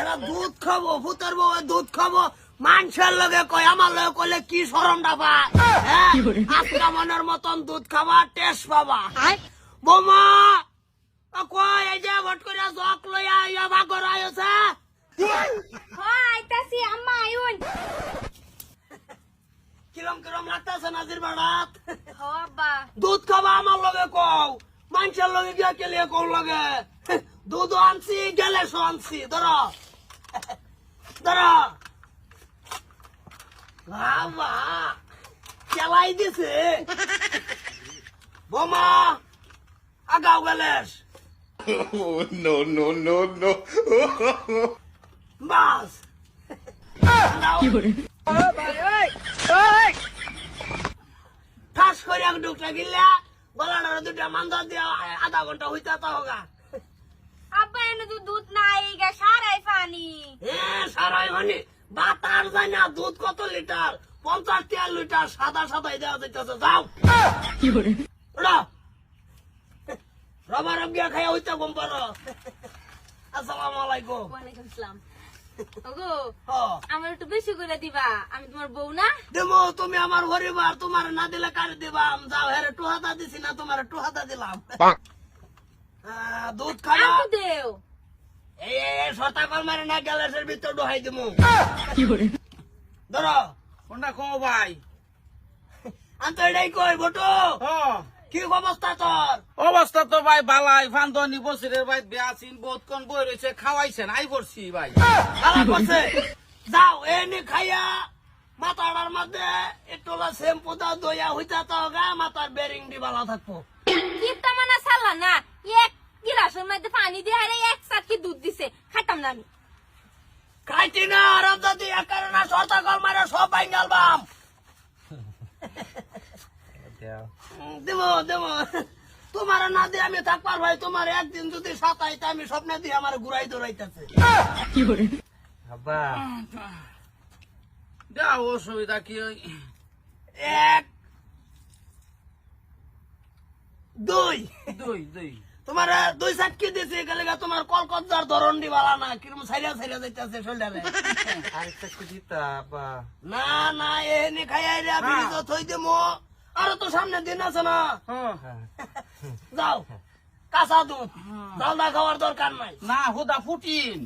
এরা দুধ খাবো, ভূতের বউ দুধ খাবো, মানুষের লগে কয়, আমার লগে কইলে কি শরমটা পায়? হ্যাঁ, আজকা মনের মতন দুধ খাবা, টেস্ট পাবা। বোমা কয় এই যে ভট করে জক লইয়া ইয়া বাগর আইছে। আইতাছি আম্মা আইউন। কিরম কিরম লাগতাছে নাজির বাড়াত? আব্বা দুধ খাবা আমার লগে কও, মানুষের লগে গিয়া কেলিয়ে কও লাগে। দুধ আনছি গেলে আনছি, ধরো ধরো বাবা কেলাই দিছে। বোমা আগাও গেলেস। Oh, no, no, no, no. বাস ঠাস করে এক ঢুকটা গিলা গলাটার দুটা মান্দা দিয়া আধা ঘন্টা হইতে হোগা। আব্বা এনে তো দুধ নাই গা সারাই পানি। হ্যাঁ সারাই মানে বাতার যায় না। দুধ কত লিটার? 50 লিটার। সাদা সাদাই দেওয়া যাইতেছে। যাও রবা রব গিয়া খাইয়া হইতে ঘুম পারো। আসসালামু আলাইকুম। ওয়ালাইকুম আসসালাম। ওগো হ আমার একটু বেশি করে দিবা, আমি তোমার বউ না। দেবো, তুমি আমার পরিবার, তোমার না দিলে কার দিবাম? যাও হেরে টুহাতা দিছি না, তোমার টুহাতা দিলাম। দুধ খাবা আমু দেও। এই সতা কল মারে না গ্যালাসের ভিতর ডুহাই দিমু। ধরো কোনটা কো ভাই? আন্ত এটাই কই বটু, কি অবস্থা তোর? অবস্থা তো ভাই বালাই। ফান্দনি বছরের ভাই বেয়াছিন বহুত কোন বই রয়েছে, খাওয়াইছেন আই করছি ভাই। খারাপ করছে। যাও এনে খাইয়া মাথাটার মধ্যে একটু শ্যাম্পু দাও, দইয়া হইতা তো গা, মাথার বেরিং দি ভালো থাকবো। কিপটা মানা সালা না, এক গিলাসের মধ্যে পানি দিয়ে আরে এক চাটকি দুধ দিছে, খাইতাম না আমি। খাইতি না আরাম দাদি একারে না সতা কল মারে সব বাইঙ্গাল বাম। দেবো দেবো, তোমার না দিয়ে আমি থাকবার ভাই। তোমার একদিন যদি সাতাইতে আমি স্বপ্নে দিয়ে আমার ঘুরাই দৌড়াইতেছে। আব্বা যাও, অসুবিধা কি? এক দুই দুই দুই তোমার দুই সাক্ষী দিছি গেলে তোমার কলকত্তার ধরন দিবালা না, কিরম সাইরা সাইরা যাইতেছে শোল্ডারে। আরেকটা কি দিতা আব্বা? না না এনে খাইয়াই রে আমি তো থই দেবো। আরো তো সামনে দিন আছে না। যাও কাঁচা দুধ, ডালদা খাওয়ার দরকার নাই। না হুদা ফুটিন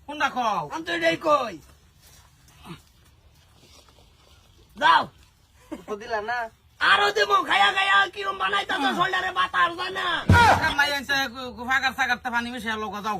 কোনটা খাও? আমি তো এটাই কই। যাও দিলা না? আরো দেবো খাইয়া খাইয়া কিরম বানাইতেছে শোল্ডারে বাতার যায় না। ফাগার সাগারটা পানি মিশে লোক যাও।